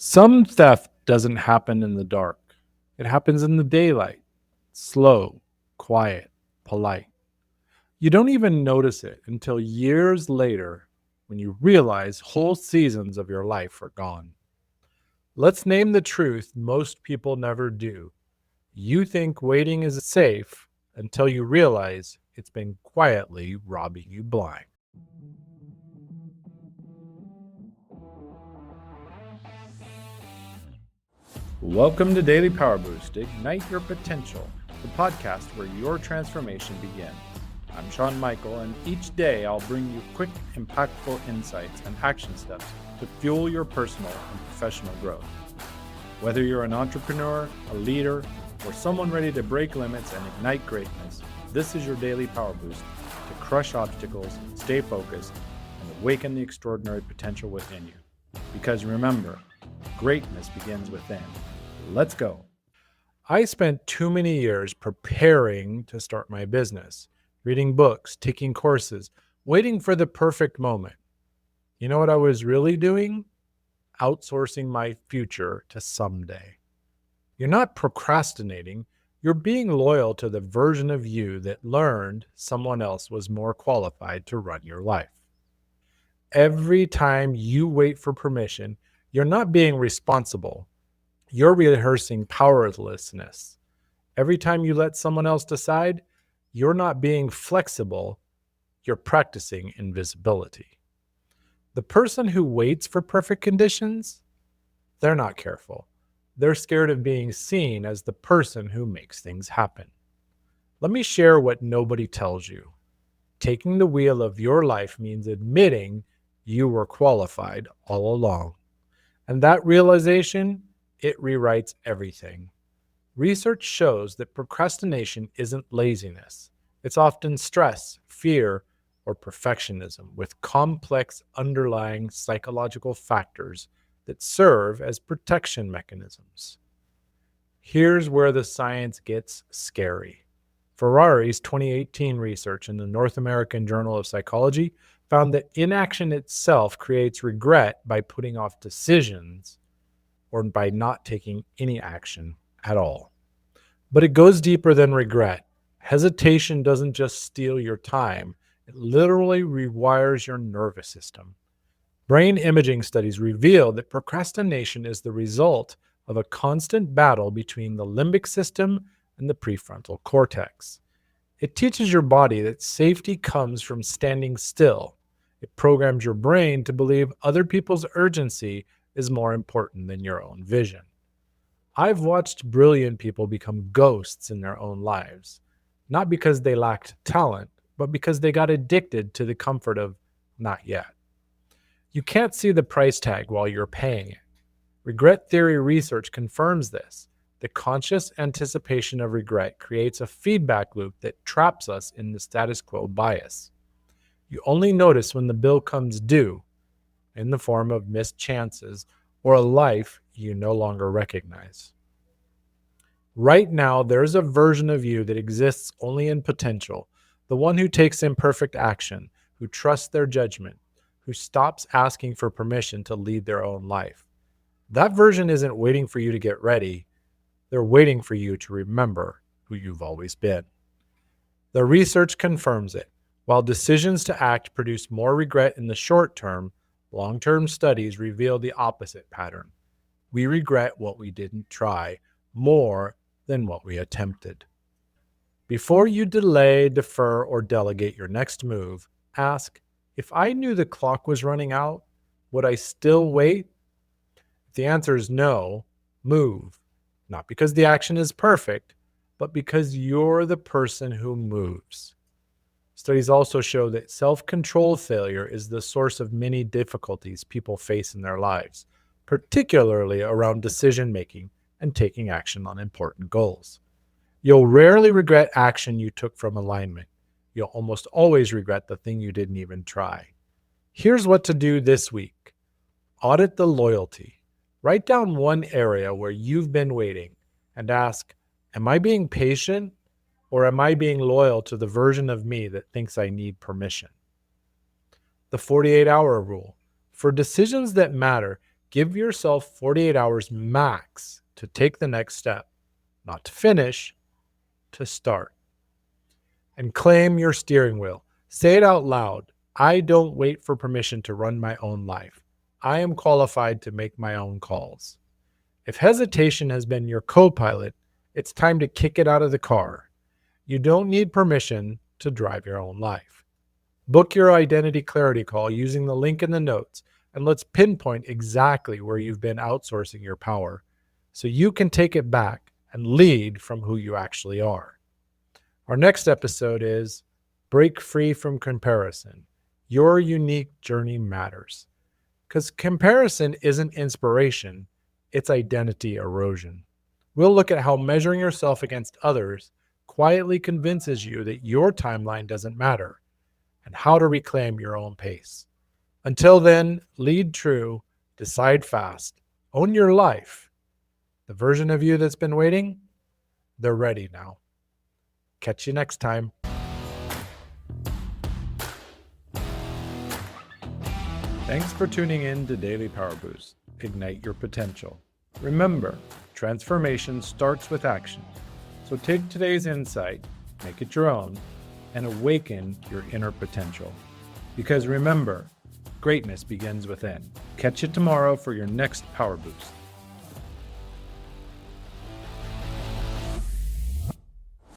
Some theft doesn't happen in the dark. It happens in the daylight. Slow, quiet, polite. You don't even notice it until years later when you realize whole seasons of your life are gone. Let's name the truth most people never do. You think waiting is safe until you realize it's been quietly robbing you blind. Welcome to Daily Power Boost. Ignite your potential, the podcast where your transformation begins. I'm Sean Michael, and each day I'll bring you quick, impactful insights and action steps to fuel your personal and professional growth. Whether you're an entrepreneur, a leader, or someone ready to break limits and ignite greatness, this is your daily power boost to crush obstacles, stay focused, and awaken the extraordinary potential within you. Because remember, greatness begins within. Let's go. I spent too many years preparing to start my business, reading books, taking courses, waiting for the perfect moment. You know what I was really doing? Outsourcing my future to someday. You're not procrastinating. You're being loyal to the version of you that learned someone else was more qualified to run your life. Every time you wait for permission, you're not being responsible. You're rehearsing powerlessness. Every time you let someone else decide, you're not being flexible. You're practicing invisibility. The person who waits for perfect conditions, they're not careful. They're scared of being seen as the person who makes things happen. Let me share what nobody tells you. Taking the wheel of your life means admitting you were qualified all along. And that realization, it rewrites everything. Research shows that procrastination isn't laziness. It's often stress, fear, or perfectionism with complex underlying psychological factors that serve as protection mechanisms. Here's where the science gets scary. Ferrari's 2018 research in the North American Journal of Psychology found that inaction itself creates regret by putting off decisions or by not taking any action at all. But it goes deeper than regret. Hesitation doesn't just steal your time, it literally rewires your nervous system. Brain imaging studies reveal that procrastination is the result of a constant battle between the limbic system and the prefrontal cortex. It teaches your body that safety comes from standing still. It programs your brain to believe other people's urgency is more important than your own vision. I've watched brilliant people become ghosts in their own lives, not because they lacked talent, but because they got addicted to the comfort of not yet. You can't see the price tag while you're paying it. Regret theory research confirms this. The conscious anticipation of regret creates a feedback loop that traps us in the status quo bias. You only notice when the bill comes due, in the form of missed chances or a life you no longer recognize. Right now, there is a version of you that exists only in potential, the one who takes imperfect action, who trusts their judgment, who stops asking for permission to lead their own life. That version isn't waiting for you to get ready. They're waiting for you to remember who you've always been. The research confirms it. While decisions to act produce more regret in the short term, long-term studies reveal the opposite pattern. We regret what we didn't try more than what we attempted. Before you delay, defer, or delegate your next move, ask, if I knew the clock was running out, would I still wait? If the answer is no, move. Not because the action is perfect, but because you're the person who moves. Studies also show that self-control failure is the source of many difficulties people face in their lives, particularly around decision-making and taking action on important goals. You'll rarely regret action you took from alignment. You'll almost always regret the thing you didn't even try. Here's what to do this week. Audit the loyalty. Write down one area where you've been waiting and ask, am I being patient or am I being loyal to the version of me that thinks I need permission? The 48-hour rule. For decisions that matter, Give yourself 48 hours max to take the next step, not to finish, to start. And claim your steering wheel. Say it out loud. I don't wait for permission to run my own life. I am qualified to make my own calls. If hesitation has been your co-pilot, it's time to kick it out of the car. You don't need permission to drive your own life. Book your identity clarity call using the link in the notes, and let's pinpoint exactly where you've been outsourcing your power so you can take it back and lead from who you actually are. Our next episode is Break Free from Comparison. Your unique journey matters. Because comparison isn't inspiration, it's identity erosion. We'll look at how measuring yourself against others quietly convinces you that your timeline doesn't matter, and how to reclaim your own pace. Until then, lead true, decide fast, own your life. The version of you that's been waiting, they're ready now. Catch you next time. Thanks for tuning in to Daily Power Boost. Ignite your potential. Remember, transformation starts with action. So take today's insight, make it your own, and awaken your inner potential. Because remember, greatness begins within. Catch you tomorrow for your next Power Boost.